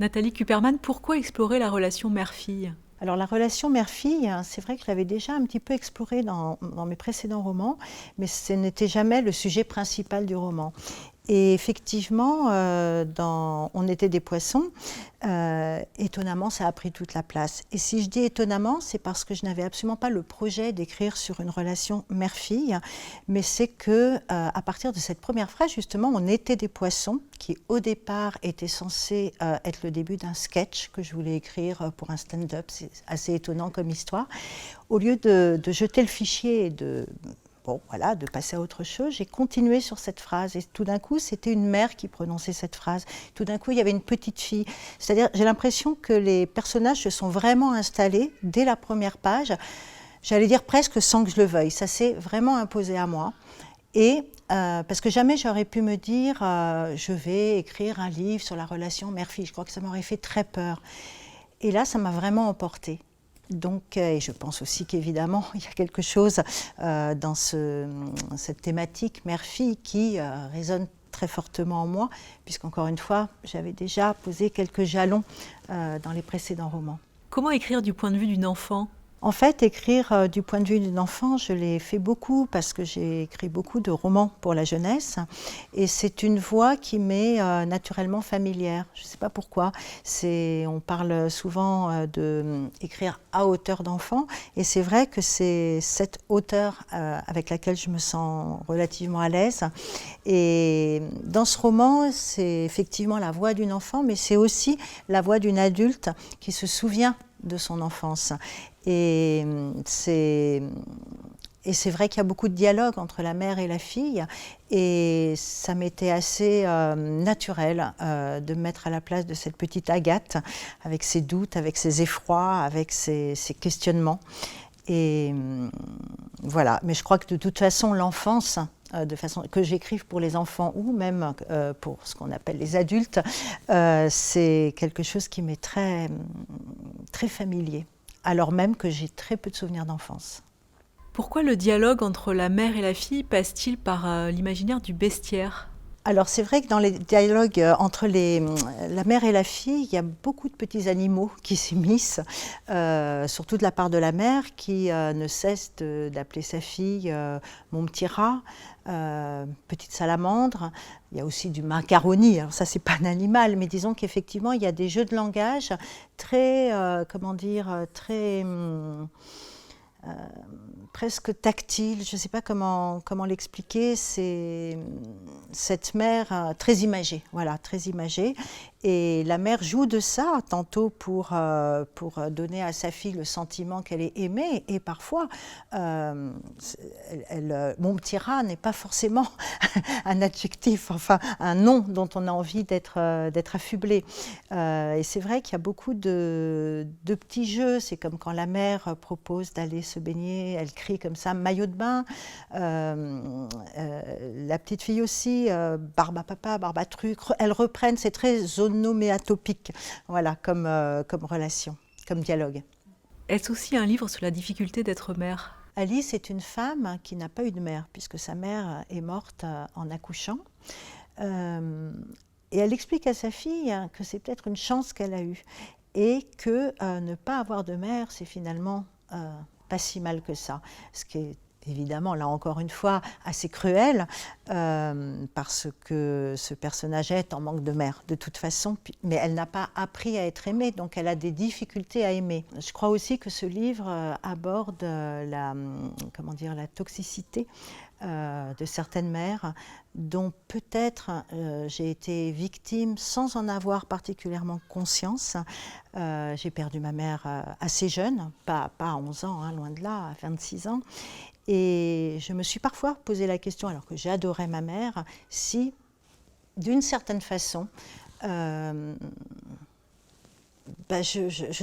Nathalie Kuperman, pourquoi explorer la relation mère-fille? Alors la relation mère-fille, c'est vrai que je l'avais déjà un petit peu explorée dans mes précédents romans, mais ce n'était jamais le sujet principal du roman. Et effectivement, dans On était des poissons, étonnamment, ça a pris toute la place. Et si je dis étonnamment, c'est parce que je n'avais absolument pas le projet d'écrire sur une relation mère-fille, mais c'est que à partir de cette première phrase, justement, On était des poissons, qui au départ était censé être le début d'un sketch que je voulais écrire pour un stand-up. C'est assez étonnant comme histoire. Au lieu de jeter le fichier et de passer à autre chose, j'ai continué sur cette phrase. Et tout d'un coup, c'était une mère qui prononçait cette phrase. Tout d'un coup, il y avait une petite fille. C'est-à-dire, j'ai l'impression que les personnages se sont vraiment installés dès la première page. J'allais dire presque sans que je le veuille. Ça s'est vraiment imposé à moi. Et parce que jamais j'aurais pu me dire je vais écrire un livre sur la relation mère-fille. Je crois que ça m'aurait fait très peur. Et là, ça m'a vraiment emportée. Donc, et je pense aussi qu'évidemment, il y a quelque chose dans cette thématique mère-fille qui résonne très fortement en moi, puisqu'encore une fois, j'avais déjà posé quelques jalons dans les précédents romans. Comment écrire du point de vue d'une enfant? En fait, écrire du point de vue d'une enfant, je l'ai fait beaucoup parce que j'ai écrit beaucoup de romans pour la jeunesse et c'est une voix qui m'est naturellement familière. Je ne sais pas pourquoi. On parle souvent d'écrire à hauteur d'enfant et c'est vrai que c'est cette hauteur avec laquelle je me sens relativement à l'aise. Et dans ce roman, c'est effectivement la voix d'une enfant, mais c'est aussi la voix d'une adulte qui se souvient de son enfance. Et c'est vrai qu'il y a beaucoup de dialogue entre la mère et la fille, et ça m'était assez naturel de me mettre à la place de cette petite Agathe, avec ses doutes, avec ses effrois, avec ses questionnements. Et voilà, mais je crois que de toute façon, l'enfance, de façon que j'écrive pour les enfants ou même pour ce qu'on appelle les adultes, c'est quelque chose qui m'est très, très familier, alors même que j'ai très peu de souvenirs d'enfance. Pourquoi le dialogue entre la mère et la fille passe-t-il par l'imaginaire du bestiaire? Alors c'est vrai que dans les dialogues entre la mère et la fille, il y a beaucoup de petits animaux qui s'immiscent, surtout de la part de la mère qui ne cesse d'appeler sa fille mon petit rat, petite salamandre. Il y a aussi du macaroni, alors ça c'est pas un animal, mais disons qu'effectivement il y a des jeux de langage très, très presque tactile, je ne sais pas comment l'expliquer, c'est cette mère très imagée, voilà, très imagée. Et la mère joue de ça, tantôt pour donner à sa fille le sentiment qu'elle est aimée, et parfois, mon petit rat n'est pas forcément un adjectif, enfin un nom dont on a envie d'être affublé. Et c'est vrai qu'il y a beaucoup de petits jeux, c'est comme quand la mère propose d'aller se baigner, elle crie comme ça, maillot de bain. La petite fille aussi, barbe à papa, barbe à truc, elles reprennent, c'est très onoméatopique, voilà, comme relation, comme dialogue. Est-ce aussi un livre sur la difficulté d'être mère? Alice est une femme qui n'a pas eu de mère, puisque sa mère est morte en accouchant. Et elle explique à sa fille que c'est peut-être une chance qu'elle a eue, et que ne pas avoir de mère, c'est finalement pas si mal que ça. Ce qui est évidemment, là encore une fois, assez cruel, parce que ce personnage est en manque de mère, de toute façon, mais elle n'a pas appris à être aimée, donc elle a des difficultés à aimer. Je crois aussi que ce livre aborde la toxicité de certaines mères, dont peut-être j'ai été victime sans en avoir particulièrement conscience. J'ai perdu ma mère assez jeune, pas à 11 ans, hein, loin de là, à 26 ans. Et je me suis parfois posé la question, alors que j'adorais ma mère, si, d'une certaine façon, je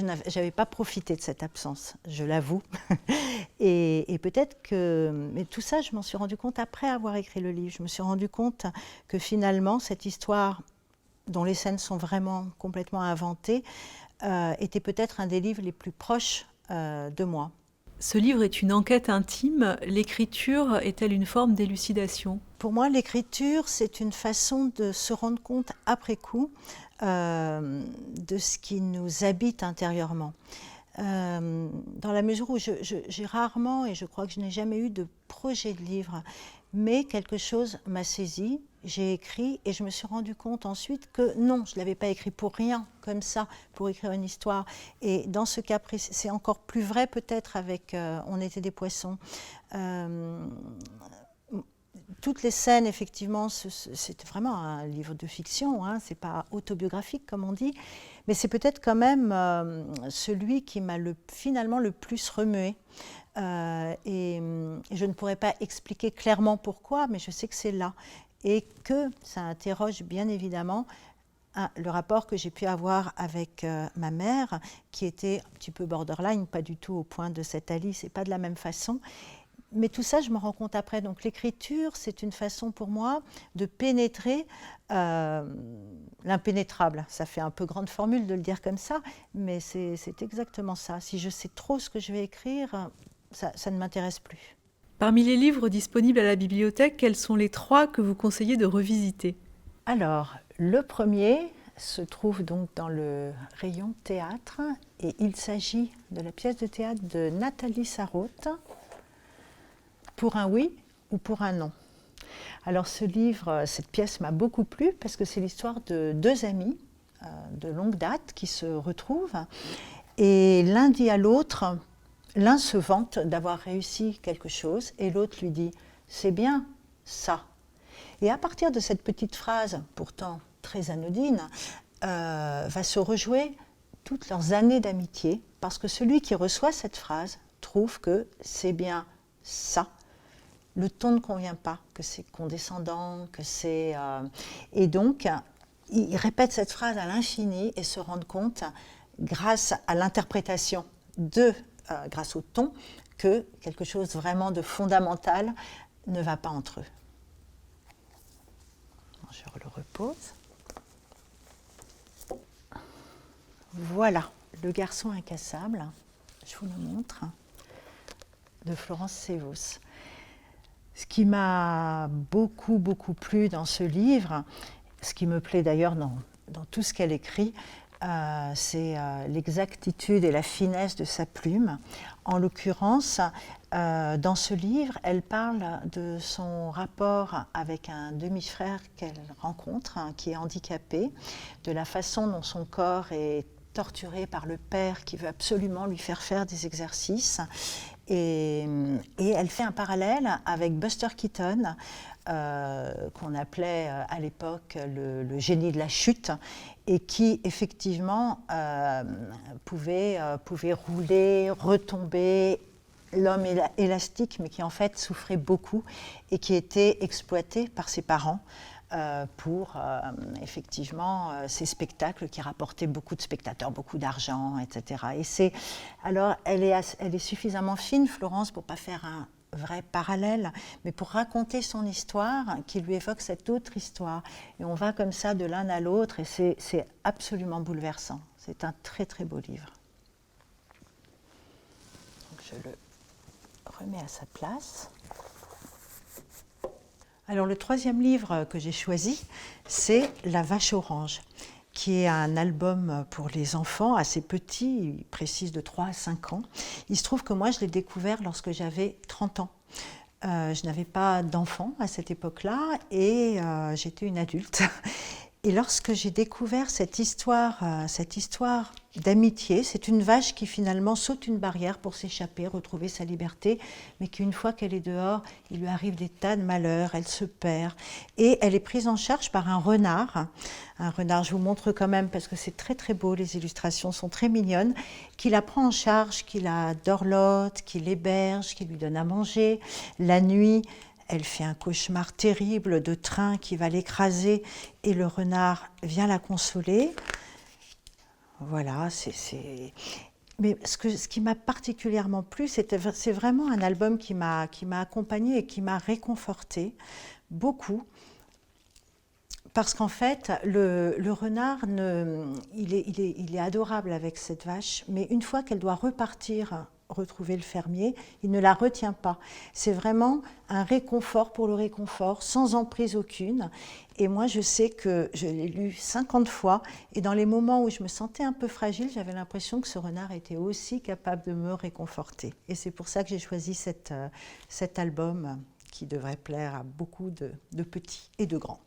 n'avais pas profité de cette absence, je l'avoue. Et peut-être que... Mais tout ça, je m'en suis rendu compte après avoir écrit le livre. Je me suis rendu compte que finalement, cette histoire, dont les scènes sont vraiment complètement inventées, était peut-être un des livres les plus proches de moi. Ce livre est une enquête intime. L'écriture est-elle une forme d'élucidation? Pour moi, l'écriture, c'est une façon de se rendre compte après coup de ce qui nous habite intérieurement. Dans la mesure où j'ai rarement, et je crois que je n'ai jamais eu de projet de livre, mais quelque chose m'a saisi, j'ai écrit et je me suis rendu compte ensuite que non, je ne l'avais pas écrit pour rien, comme ça, pour écrire une histoire. Et dans ce cas précis, c'est encore plus vrai peut-être avec On était des poissons. Toutes les scènes, effectivement, c'est vraiment un livre de fiction, hein, c'est pas autobiographique comme on dit, mais c'est peut-être quand même celui qui m'a finalement le plus remué. Et je ne pourrais pas expliquer clairement pourquoi, mais je sais que c'est là. Et que ça interroge bien évidemment le rapport que j'ai pu avoir avec ma mère, qui était un petit peu borderline, pas du tout au point de cette Alice, et pas de la même façon. Mais tout ça, je me rends compte après. Donc l'écriture, c'est une façon pour moi de pénétrer l'impénétrable. Ça fait un peu grande formule de le dire comme ça, mais c'est exactement ça. Si je sais trop ce que je vais écrire, ça ne m'intéresse plus. Parmi les livres disponibles à la bibliothèque, quels sont les 3 que vous conseillez de revisiter? Alors, le premier se trouve donc dans le rayon théâtre, et il s'agit de la pièce de théâtre de Nathalie Sarraute, Pour un oui ou pour un non. Alors ce livre, cette pièce m'a beaucoup plu parce que c'est l'histoire de 2 amis de longue date qui se retrouvent, et l'un dit à l'autre, l'un se vante d'avoir réussi quelque chose et l'autre lui dit « c'est bien ça ». Et à partir de cette petite phrase, pourtant très anodine, va se rejouer toutes leurs années d'amitié, parce que celui qui reçoit cette phrase trouve que c'est bien ça. Le ton ne convient pas, que c'est condescendant, que c'est... Et donc, il répète cette phrase à l'infini et se rend compte, grâce à l'interprétation grâce au ton, que quelque chose vraiment de fondamental ne va pas entre eux. Je le repose. Voilà, Le garçon incassable, je vous le montre, de Florence Sévos. Ce qui m'a beaucoup plu dans ce livre, ce qui me plaît d'ailleurs dans tout ce qu'elle écrit, c'est l'exactitude et la finesse de sa plume. En l'occurrence, dans ce livre, elle parle de son rapport avec un demi-frère qu'elle rencontre, qui est handicapé, de la façon dont son corps est torturé par le père qui veut absolument lui faire des exercices. Et elle fait un parallèle avec Buster Keaton, qu'on appelait à l'époque le génie de la chute, et qui effectivement pouvait rouler, retomber, l'homme élastique, mais qui en fait souffrait beaucoup et qui était exploité par ses parents pour effectivement ces spectacles qui rapportaient beaucoup de spectateurs, beaucoup d'argent, etc. Alors elle est suffisamment fine, Florence, pour ne pas faire un vrai parallèle, mais pour raconter son histoire qui lui évoque cette autre histoire. Et on va comme ça de l'un à l'autre, et c'est absolument bouleversant. C'est un très beau livre. Donc je le remets à sa place. Alors le troisième livre que j'ai choisi, c'est La Vache Orange, qui est un album pour les enfants assez petit, il précise de 3 à 5 ans. Il se trouve que moi, je l'ai découvert lorsque j'avais 30 ans. Je n'avais pas d'enfant à cette époque-là et j'étais une adulte. Et lorsque j'ai découvert cette histoire d'amitié, c'est une vache qui finalement saute une barrière pour s'échapper, retrouver sa liberté, mais qu'une fois qu'elle est dehors, il lui arrive des tas de malheurs, elle se perd. Et elle est prise en charge par un renard. Un renard, je vous montre quand même parce que c'est très beau, les illustrations sont très mignonnes, qui la prend en charge, qui la dorlote, qui l'héberge, qui lui donne à manger. La nuit, elle fait un cauchemar terrible de train qui va l'écraser et le renard vient la consoler. Voilà, Mais ce qui m'a particulièrement plu, c'est vraiment un album qui m'a accompagnée et qui m'a réconfortée beaucoup. Parce qu'en fait, le renard, il est adorable avec cette vache, mais une fois qu'elle doit repartir retrouver le fermier, il ne la retient pas. C'est vraiment un réconfort pour le réconfort, sans emprise aucune. Et moi, je sais que je l'ai lu 50 fois, et dans les moments où je me sentais un peu fragile, j'avais l'impression que ce renard était aussi capable de me réconforter. Et c'est pour ça que j'ai choisi cet album qui devrait plaire à beaucoup de petits et de grands.